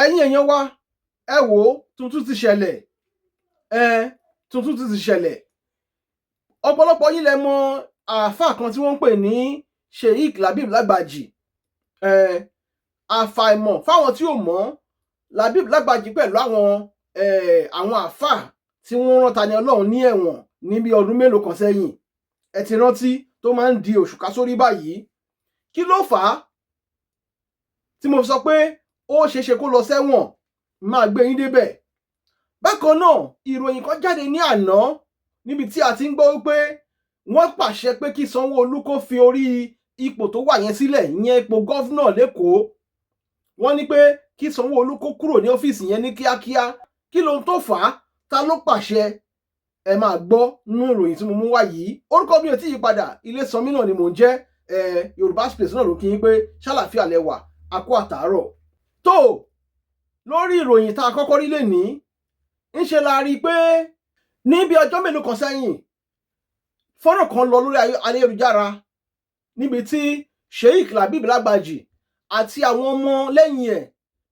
ẹ̀yin èèyàn wa ẹ wò ó tuntun ti ṣẹlẹ̀ ọ̀pọ̀lọpọ̀ yín lẹ mọ̀ àáfàá kan tí wọ́n ń pè ní Sheikh Labeeb Lagbaji àfàìmọ̀ fáwọn tí ò mọ̀ Labeeb Lagbaji pẹ̀lú àwọn àáfàá tí wọ́n rán Tani Olohun ní ẹ̀wọ̀n níbi ọdún mélòó kan sẹ́yìn ẹ ti rántí tó máa ń di òṣùká sórí báyìí kí ló fà á tí mo sọ pé ó ṣeéṣe kó lọ sẹ́wọ̀n máa gbé yín débẹ̀. Bákan náà ìròyìn kan jáde ní àná níbi tí a ti ń gbọ́ wípé wọ́n pàṣẹ pé kí Sanwó-Olú kó fi orí ipò tó wà yẹn sílẹ̀ ìyẹn ipò gọ́fúnà lẹ́kọ̀ọ́. Wọ́n ní pé kí Sanwó-Olú kó kúrò ní ọ́fíìsì yẹn ní kíákíá. Kí ló ń tó fà á? Ta ló pàṣẹ? Ẹ máa gbọ́ nínú ìròyìn tí mo mú wá yìí. Orúkọ mi ò tí yí padà, Ilésànmí náà ni mò ń jẹ́. Yorùbá Space náà ló kí yín pé ṣàlàfíà lẹ wà, a kú àtàárọ̀. Tó lórí ìròyìn tá a kọ́kọ́ rí lénìí ńṣe la rí i pé ní bí ọjọ́ mélòó kan sẹ́yìn fọ́nrán kan lọ lórí ayélujára níbi tí Sheikh Labeeb Lagbaji àti àwọn ọmọ lẹ́yìn ẹ̀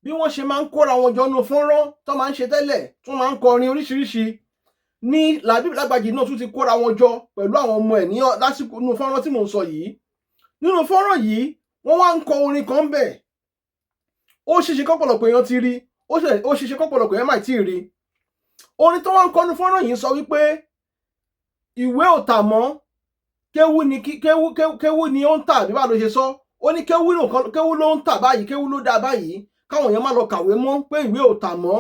bí wọ́n ṣe máa ń kóra wọn jọ nínú fọ́nrán tó máa ń ṣe tẹ́lẹ̀ tó máa ń kọrin oríṣiríṣi ní Labeeb Lagbaji náà tún ti kóra wọn jọ pẹ̀lú àwọn ọmọ ẹ̀ ní lásìkò nínú fọ́nrán tí mò ń sọ yìí. Nínú fọ́nrán yìí wọ́n wá ń kọ orin kan bẹ̀ ó ṣeéṣe kọ́pọ̀lọpọ̀ èèyàn ti rí ó ṣeéṣe kọ́pọ̀lọpọ̀ èèyàn máì tí ì rí. Orin tó wá ń kọ nínú fọ́nrán yìí sọ wípé ìwé ò tà mọ́ kéwú ni ó ń tà bí báwo ló ṣe sọ ó ní kéwú ló ń tà báyìí kéwú ló dá báyìí káwọn èèyàn má lọ kàwé mọ́ pé ìwé ò tà mọ́.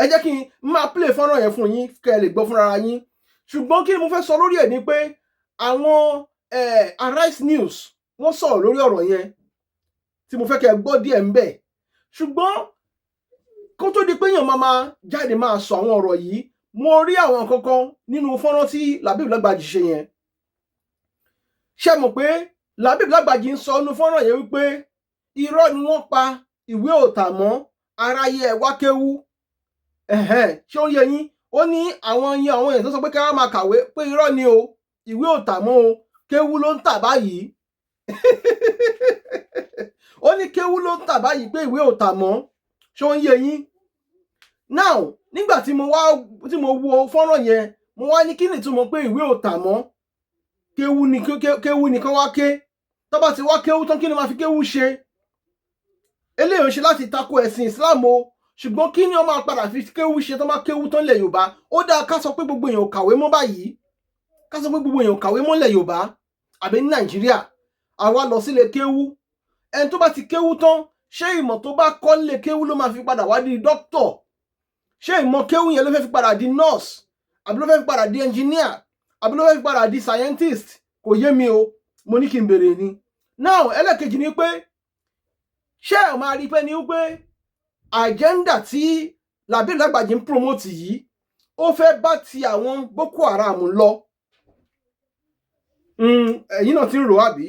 Ẹ jẹ́ kí n máa play fọ́nrán yẹn fún yín kẹ́ ẹ lè gbọ́ fúnra yín ṣùgbọ́n kí ni mo fẹ́ sọ lórí ẹ̀ ni pé àwọn Arise News wọ́n sọ̀rọ̀ lórí ọ̀rọ̀ yẹn tí mo fẹ́ kẹ́ ẹ gbọ́ díẹ̀ ń bẹ̀ ṣùgbọ́n kó tó di pé èèyàn máa jáde máa sọ àwọn ọ̀rọ̀ yìí mo rí àwọn kankan nínú fọ́nrán tí Labeeb Lagbaji ṣe yẹn. Ṣé mọ̀ pé Labeeb Lagbaji ń sọ nínú fọ́nrán yẹn wípé irọ́ ni wọ́n pa ìwé ò tà mọ́ aráyé ẹ̀ wá kéwú. Ṣé ó yẹ yín? Ó ní àwọn èèyàn tó sọ pé ká wá máa kàwé pé irọ́ ni o ìwé ò tà mọ́ o kéwú ló ń tà báyìí. Ó ní kéwú ló ń tà báyìí pé ìwé ò tà mọ́. Ṣé ó ń yé yín? Now nígbà tí mo wo fọ́nrán yẹn mo wá ní kí ni ìtumọ̀ pé ìwé ò tà mọ́ kéwú ni kán wá ké tó bá ti wá kéwú tán kí ni máa fi kéwú ṣe. Eléyìí ò ṣe láti tako ẹ̀sìn Islam o ṣùgbọ́n kí ni wọ́n máa padà fi kéwú ṣe tó máa kéwú tán lẹ̀ Yorùbá. Ó dáa ká sọ pé gbogbo èèyàn ò kàwé mọ́ báyìí ká sọ pé gbogbo èèyàn ò kàwé mọ́ lẹ̀ Yorùbá àbí ní Nàìjíríà àwa lọ sílé kéwú ẹni tó bá ti kéwú tán ṣé ìmọ̀ tó bá kọ́ nílé kéwú ló máa fi padà wá di dókítọ̀? Ṣé ìmọ̀ kéwú yẹn ló fẹ́ fi padà di nurse àbí ló fẹ́ fi padà di engineer àbí ló fẹ́ fi padà di scientist? Kò yé mi o, mo ní kí n béèrè ni. Now ẹlẹ́kejì ni pé ṣé ẹ̀ máa rí pé ní wípé agenda tí Labeeb Lagbaji ń promote yìí ó fẹ́ bá ti àwọn Boko Haram lọ. Ẹ̀yin náà ti ń rò àbí?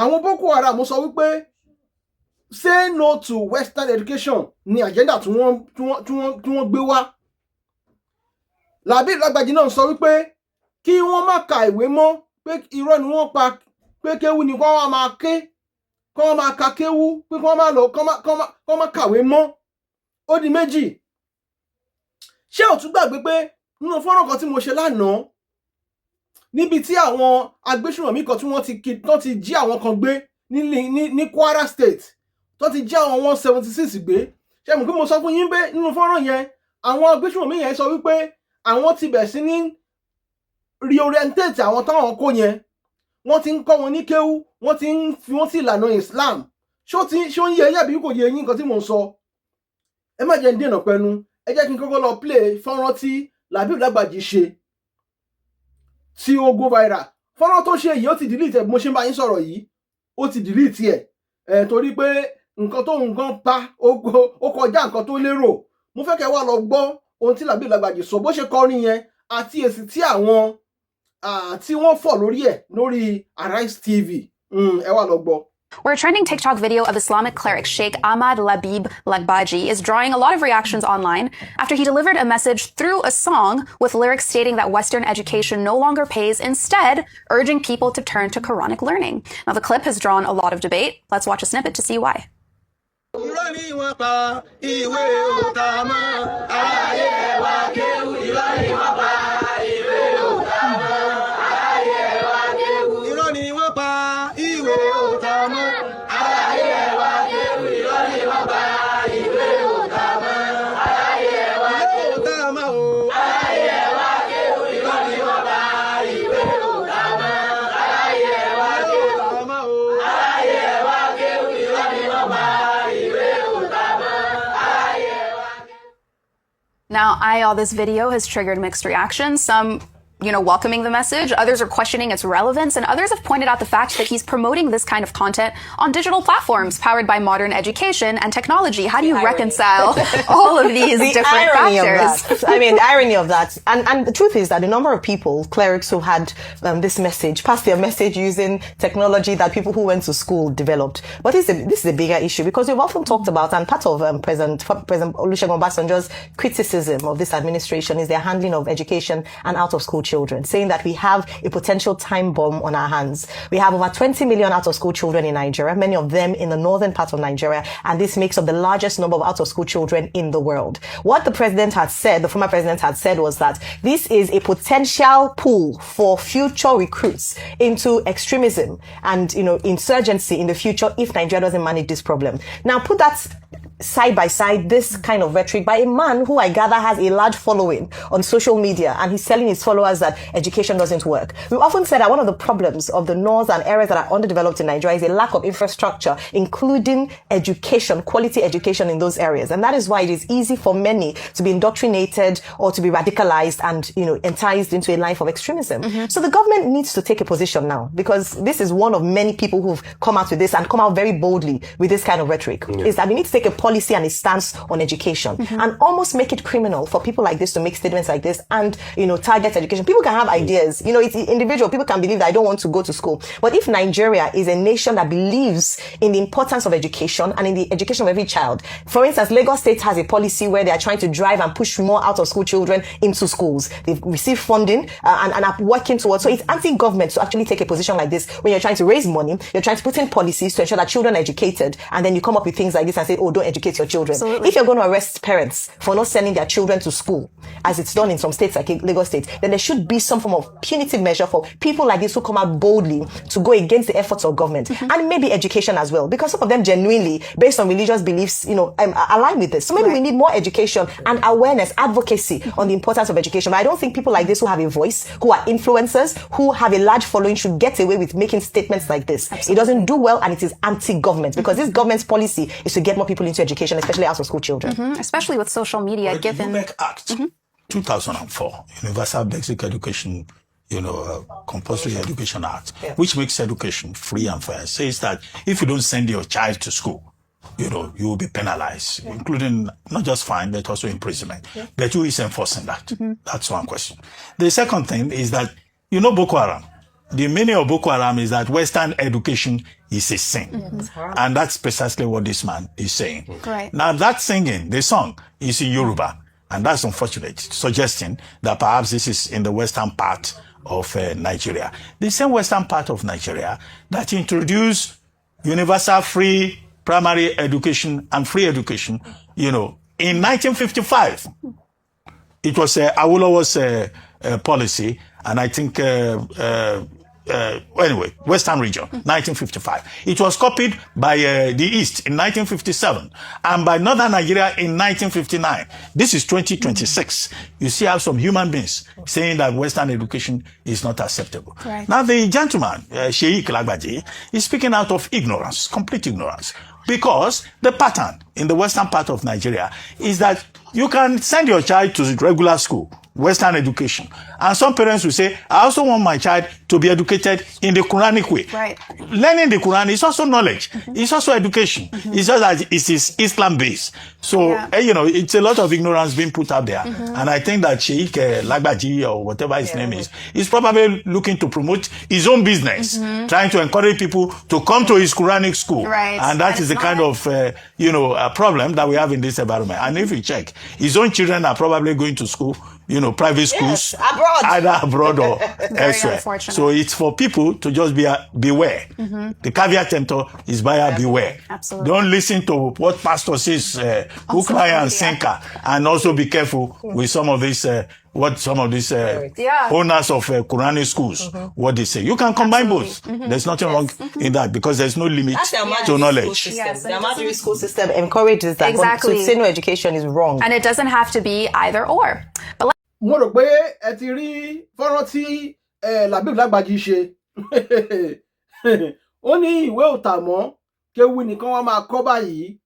Àwọn Boko Haram sọ wípé say no to Western education ni agenda tí wọ́n gbé wá. Labeeb Lagbaji náà sọ wípé kí wọ́n má ka ìwé mọ́ pé irọ́ ni wọ́n pa pé kéwú ni wọ́n wá máa ké kí wọ́n máa ka kéwú pé kí wọ́n má kàwé mọ́. Ó di méjì. Ṣé ò tún gbàgbé pé nínú fọ́nrán kan tí mo ṣe lánàá níbi tí àwọn agbésùnmọ̀mí kan tí wọ́n ti jí àwọn kan gbé ní Kwara State tó ti jí àwọn 176 gbé. Ṣé mo kí mo sọ fún yín pé nínú fọ́nrán yẹn àwọn agbésùnmọ̀mí yẹn sọ wípé àwọn ti bẹ̀ sí ní reorientate àwọn táwọn kó yẹn wọ́n ti ń kọ́ wọn ní kéwú wọ́n ti ń fi wọ́n sí ìlànà Islam. Ṣó ń yé yín àbí kò yé yín nǹkan tí mò ń sọ? Ẹ má jẹ́ ń dènà pẹnu ẹ jẹ́ kí n kọ́kọ́ lọ play fọ́nrán tí Labeeb Lagbaji ṣe tí ó go viral. Fọ́nrán tó ṣe yìí ó ti delete ẹ̀ bí mo ṣe ń bá yín sọ̀rọ̀ yìí ó ti delete ẹ̀ torí pé nǹkan tó nǹkan pa ó kọjá nǹkan tó lérò. Mo fẹ́ kẹ́ wá lọ gbọ́ ohun tí Labeeb Lagbaji sọ bó ṣe kọrin yẹn àti èsì tí àwọn tí wọ́n fọ̀ lórí ẹ̀ lórí Arise TV. Ẹ wá lọ gbọ́. Where a trending TikTok video of Islamic cleric Sheikh Labeeb Lagbaja is drawing a lot of reactions online after he delivered a message through a song with lyrics stating that Western education no longer pays, instead urging people to turn to Quranic learning. Now, the clip has drawn a lot of debate. Let's watch a snippet to see why. Now, this video has triggered mixed reactions. Some, welcoming the message. Others are questioning its relevance. And others have pointed out the fact that he's promoting this kind of content on digital platforms powered by modern education and technology. How do you reconcile all of these different factors? The irony of that. And the truth is that the number of people, clerics who had this message, passed their message using technology that people who went to school developed. But this is a bigger issue because we've often talked about, and part of President Olusegun Obasanjo's criticism of this administration is their handling of education and out-of-school children, saying that we have a potential time bomb on our hands. We have over 20 million out-of-school children in Nigeria, many of them in the northern part of Nigeria, and this makes up the largest number of out-of-school children in the world. What the former president had said was that this is a potential pool for future recruits into extremism and, insurgency in the future if Nigeria doesn't manage this problem. Now, put that side by side, this kind of rhetoric by a man who I gather has a large following on social media, and he's telling his followers that education doesn't work. We've often said that one of the problems of the north and areas that are underdeveloped in Nigeria is a lack of infrastructure, including education, quality education in those areas. And that is why it is easy for many to be indoctrinated or to be radicalized and, enticed into a life of extremism. So the government needs to take a position now, because this is one of many people who've come out with this and come out very boldly with this kind of rhetoric, is that we need to take a policy and a stance on education and almost make it criminal for people like this to make statements like this and, target education. People can have ideas, it's individual. People can believe that I don't want to go to school. But if Nigeria is a nation that believes in the importance of education and in the education of every child, for instance, Lagos State has a policy where they are trying to drive and push more out of school children into schools. They've received funding and are working towards. So it's anti-government to actually take a position like this when you're trying to raise money, you're trying to put in policies to ensure that children are educated, and then you come up with things like this and say, oh, don't educate your children. Absolutely. If you're going to arrest parents for not sending their children to school, as it's done in some states like Lagos State, then there should be some form of punitive measure for people like this who come out boldly to go against the efforts of government and maybe education as well, because some of them genuinely, based on religious beliefs, align with this. So maybe we need more education and awareness, advocacy on the importance of education. But I don't think people like this who have a voice, who are influencers, who have a large following should get away with making statements like this. Absolutely. It doesn't do well, and it is anti-government because this government's policy is to get more people into education, especially out of school children. Especially with social media, given the Act 2004, Universal Basic Education, Compulsory Education Act, which makes education free and fair, says that if you don't send your child to school, you will be penalized, including not just fine, but also imprisonment. But who is enforcing that? That's one question. The second thing is that, Boko Haram. The meaning of Boko Haram is that Western education is a sin. And that's precisely what this man is saying. Right. Now that singing, the song, is in Yoruba. And that's unfortunate, suggesting that perhaps this is in the western part of Nigeria. The same western part of Nigeria that introduced universal free primary education and free education, in 1955. It was Awolowo's policy, and I think anyway, Western region, 1955. It was copied by the East in 1957 and by Northern Nigeria in 1959. This is 2026. You see how some human beings saying that Western education is not acceptable. Right. Now the gentleman, Sheikh Lagbaja, is speaking out of ignorance, complete ignorance. Because the pattern in the western part of Nigeria is that you can send your child to regular school Western education. And some parents will say, I also want my child to be educated in the Quranic way. Right. Learning the Quran is also knowledge. It's also education. It's just that it is Islam-based. So, it's a lot of ignorance being put out there. And I think that Sheikh Lagbaji, or whatever his name is probably looking to promote his own business, trying to encourage people to come to his Quranic school. Right. And that is the kind of, a problem that we have in this environment. And if you check, his own children are probably going to school, private schools, abroad. either abroad or elsewhere. Unfortunate. So it's for people to just beware. The caveat emptor is buyer beware. Absolutely. Don't listen to what pastor says, hook, line, and sinker, and also be careful with some of these. What some of these owners of Quranic schools, what they say. You can combine both. There's nothing wrong in that, because there's no limit to knowledge. The Ahmadi school system encourages that. Exactly. So to say no education is wrong. And it doesn't have to be either or. But mo rò pé ẹ ti rí fọ́nrán tí Labeeb Lagbaji ṣe ó ní ìwé ò tà mọ́ kéwu nìkan wọ́n máa kọ́ báyìí.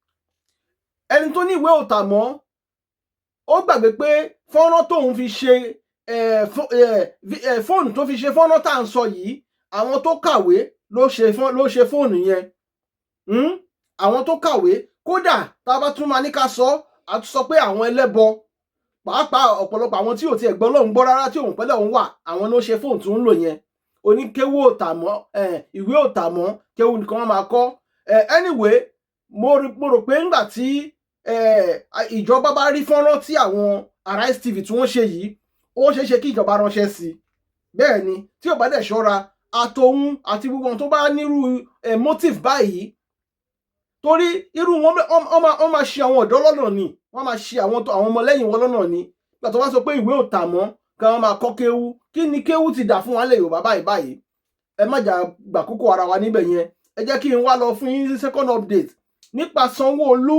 Ẹni tó ní ìwé ò tà mọ́ ó gbàgbé pé fọ́nrán tóun fi ṣe fóònù tó fi ṣe fọ́nrán tá à ń sọ yìí, àwọn tó kàwé ló ṣe fóònù yẹn. Àwọn tó kàwé, kódà tá a bá tún máa ní ká sọ, a tún sọ pé àwọn ẹlẹ́bọ, pàápàá ọ̀pọ̀lọpọ̀ àwọn tí ò tiẹ̀ gbọ́ lọ́hùn gbọ́ rárá, tí òun pẹ́lẹ́ òun wà, àwọn ló ṣe fóònù tó ń lò yẹn. Oníkéwú ò tà mọ́, ìwé ò tà mọ́, kéwú nìkan wọ́n máa kọ́. Anyway, mo rò pé ńgbà tí ìjọba bá rí fọ́nrán tí àwọn Arise TV tí wọ́n ṣe yìí, ó ṣeé ṣe kí ìjọba ránṣẹ́ sí i. Bẹ́ẹ̀ ni, tí ò bá dẹ̀ ṣọ́ra, àtòun àti gbogbo wọn tó bá nírú motive báyìí, torí irú wọn máa ṣì àwọn ọ̀dọ́ lọ́nà ni, wọ́n máa ṣì àwọn ọmọlẹ́yìn wọn lọ́nà ni. Nígbà tó wá sọ pé ìwé ò tà mọ́, kí wọ́n máa kọ́ kéwú. Kí ni kéwú ti dà fún wa lẹ̀ Yorùbá báyìí? Ẹ má jà gbà kókó ara wa níbẹ̀ yẹn. Ẹ jẹ́ kí n wá lọ fún yín second update nípa Sanwó-Olú.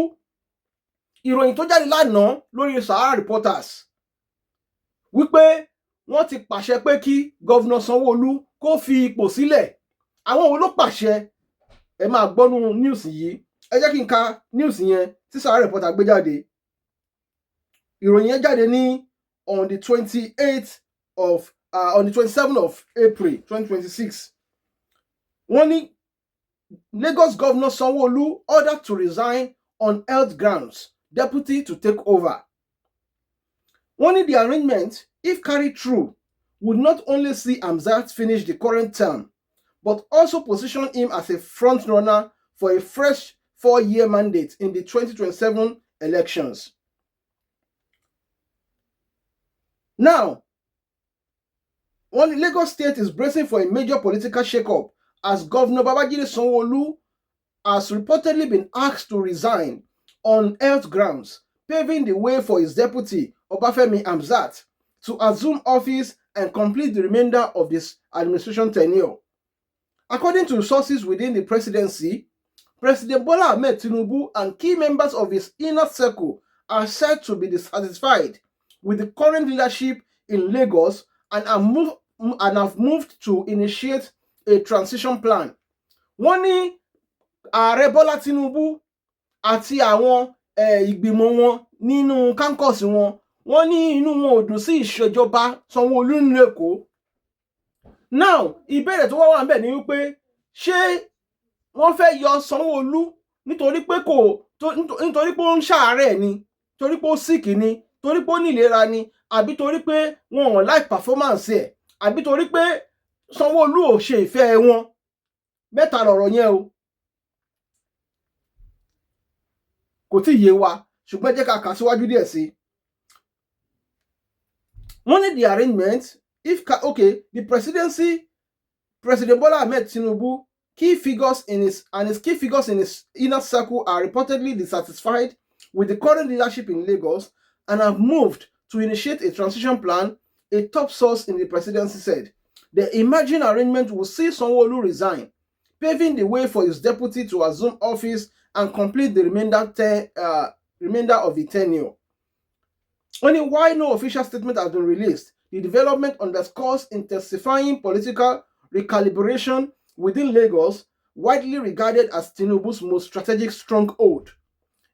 Ìròyìn tó jáde lánàá lórí Sahara Reporters wípé wọ́n ti pàṣẹ pé kí Gọ́vnà Sanwó-Olú kó fi ipò sílẹ̀. Àwọn wo ló pàṣẹ? Ẹ máa gbọ́nú news yìí. Ẹ jẹ́ kí n ka news yẹn tí Sahara Reporters gbé jáde. Ìròyìn yẹn jáde ní on the 27th of April 2026. Wọ́n ní Lagos Governor Sanwó-Olú ordered to resign on health grounds, deputy to take over. Wọ́n ní the arrangement, if carried through, would not only see Hamzat finish the current term, but also position him as a front runner for a fresh 4-year mandate in the 2027 elections. Now, Lagos State is bracing for a major political shake-up as Governor Babajide Sanwolu has reportedly been asked to resign on health grounds, paving the way for his deputy, Obafemi Hamzat, to assume office and complete the remainder of this administration tenure. According to sources within the presidency, President Bola Ahmed Tinubu and key members of his inner circle are said to be dissatisfied with the current leadership in Lagos and have moved to initiate a transition plan. Wọ́n ní Ààrẹ Bọ́lá Tinubu àti àwọn ìgbìmọ̀ wọn nínú kankos wọn, wọ́n ní inú wọn ò dùn sí ìṣèjọba Sanwó-Olú ní Èkó. Now, ìbéèrè tó wà ńbẹ̀ ni wípé ṣé wọ́n fẹ́ yọ Sanwó-Olú nítorí pé ó ń ṣàárẹ̀ ni, torí pé ó sick ni, torí pé ó ní ìlera ni, àbí torí pé wọn ò like performance ẹ̀, àbí torí pé Sanwó-Olú ò ṣe ìfẹ́ wọn? Mẹ́ta lọ̀rọ̀ yẹn o. Kò tí yé wa, ṣùgbọ́n jẹ́ ká kà síwájú díẹ̀ sí. Wọ́n ní the arrangement, the presidency, President Bola Ahmed Tinubu, key figures in his inner circle are reportedly dissatisfied with the current leadership in Lagos and have moved to initiate a transition plan, a top source in the presidency said. The emerging arrangement will see Sanwó-Olú resign, paving the way for his deputy to assume office and complete the remainder of the tenure. Only why no official statement has been released, the development underscores intensifying political recalibration within Lagos, widely regarded as Tinubu's most strategic stronghold.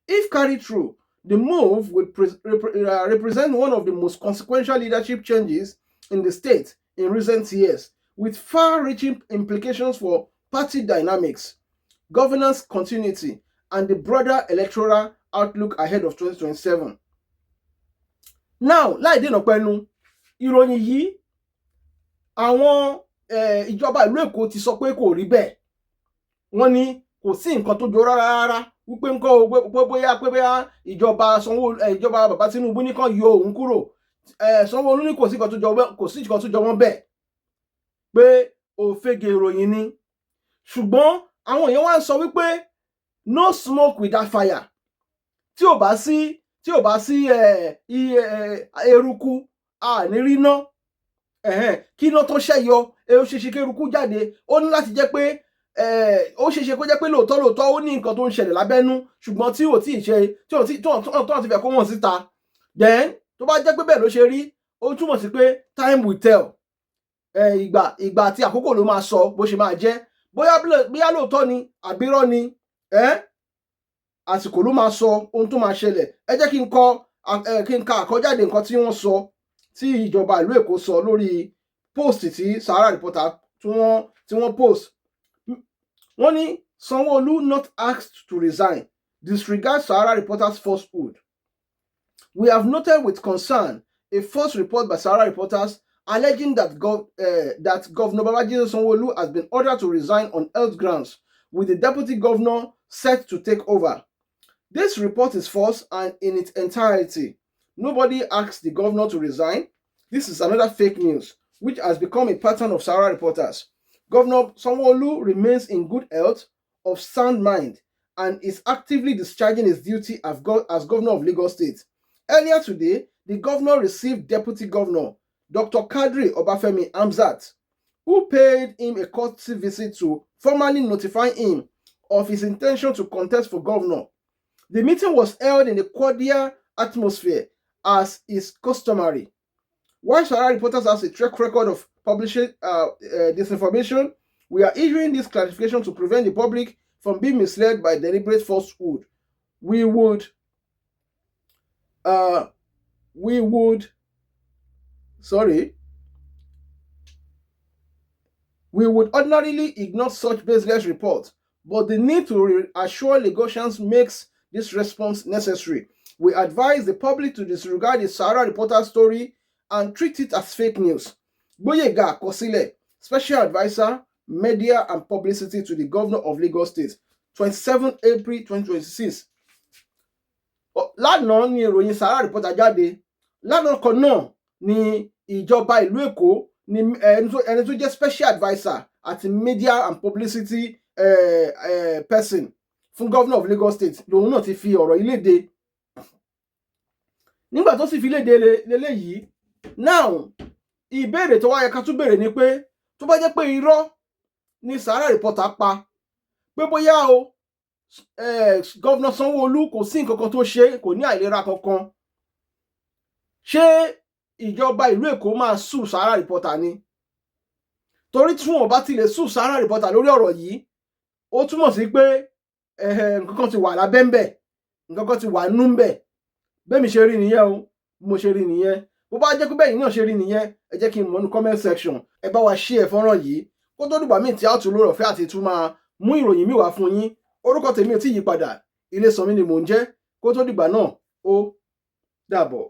If carried through, The move would represent one of the most consequential leadership changes in the state in recent years, with far-reaching implications for party dynamics, governance continuity, and the broader electoral outlook ahead of 2027. Now, láì dènà pẹ́nu, ìròyìn yìí, àwọn ìjọba ìlú Èkó ti sọ pé kò rí bẹ́ẹ̀. Wọ́n ní kò sí nǹkan tó jọ rárá wípé nǹkan bóyá ìjọba bàbá Tinubu nìkan yọ òun kúrò. Sanwó-Olú ní kò sí nǹkan tó jọ wọ́n bẹ́ẹ̀, pé òfegè ìròyìn ni. Ṣùgbọ́n àwọn èèyàn wá ń sọ wípé no smoke without fire. Tí ò bá sí eruku ní rí iná. Kí iná tó ṣẹ́yọ, ó ṣeéṣe kí eruku jáde. Ó ní láti jẹ́ pé ó ṣeéṣe kó jẹ́ pé lóòótọ́ ó ní nǹkan tó ń ṣẹlẹ̀ lábẹ́nú, ṣùgbọ́n tí ò tí ì ṣe tí ò ti fẹ́ kó wọ́n síta. Then tó bá jẹ́ pé bẹ́ẹ̀ ló ṣe rí, ó túmọ̀ sí pé time will tell. Ìgbà àti àkókò ló máa sọ bó ṣe máa jẹ́. Bóyá lóòótọ́ ni àbírọ́ ni, àsìkò ló máa sọ ohun tó máa ṣẹlẹ̀. Ẹ jẹ́ kí n ka àkọ́jáde nǹkan tí wọ́n sọ, tí ìjọba ìlú Èkó sọ lórí post tí Sahara Reporter tí wọ́n post. Wọ́n ní Sanwó-Olú not asked to resign, disregard Sahara Reporter's falsehood. We have noted with concern a false report by Sahara Reporters alleging that Governor Babajide Sanwolu has been ordered to resign on health grounds, with the deputy governor set to take over. This report is false and in its entirety. Nobody asked the governor to resign. This is another fake news, which has become a pattern of Sahara Reporters. Governor Sanwolu remains in good health, of sound mind, and is actively discharging his duty as governor of Lagos State. Earlier today, the governor received Deputy Governor Dr. Kadri Obafemi Hamzat, who paid him a courtesy visit to formally notify him of his intention to contest for governor. The meeting was held in a cordial atmosphere, as is customary. While Sahara Reporters has a track record of publishing disinformation, we are issuing this clarification to prevent the public from being misled by deliberate falsehood. We would ordinarily ignore such baseless reports, but the need to reassure Lagosians makes this response necessary. We advise the public to disregard the Sahara Reporter story and treat it as fake news. Boyega Kosile, Special Advisor, Media and Publicity to the Governor of Lagos State, 27 April 2026. Lánàá ni ìròyìn Sahara Reporter jáde. Lánàá kan náà ni ìjọba ìlú Èkó ni ẹni tó jẹ́ Special Advisor àti Media and Publicity person fún Governor of Lagos State lòun náà ti fi ọ̀rọ̀ yìí léde. Nígbà tó sì fi léde lélẹ́yìí, now ìbéèrè tó wá yẹ ká tún béèrè ni pé tó bá jẹ́ pé irọ́ ni Sahara Reporter pa, pé bóyá o Governor Sanwó-Olú kò sí nǹkan kan tó ṣe, kò ní àìlera kankan, ṣé ìjọba ìlú Èkó máa sue Sahara Reporter ni? Torí tí wọn bá ti lè sue Sahara Reporter lórí ọ̀rọ̀ yìí, ó túmọ̀ sí pé nǹkan kan ti wà lábẹ́ ńbẹ̀, nǹkan kan ti wà nú ńbẹ̀. Bẹ́ẹ̀ mi ṣe rí nìyẹn o, mo ṣe rí nìyẹn. Bó bá jẹ́ pé bẹ́ẹ̀ yín náà ṣe rí nìyẹn, ẹ jẹ́ kí n mọ̀ ní comment section. Ẹ bá wa share fọ́nrán yìí kó tó dìgbà míì tí a tún lórọ̀ fẹ́ àti tún máa mú ìròyìn míì wá fún yín. Orúkọ tèmi ò tí yí padà, Ilésànmí ni mò ń jẹ́. Kó tó dìgbà náà, ó dàbọ̀.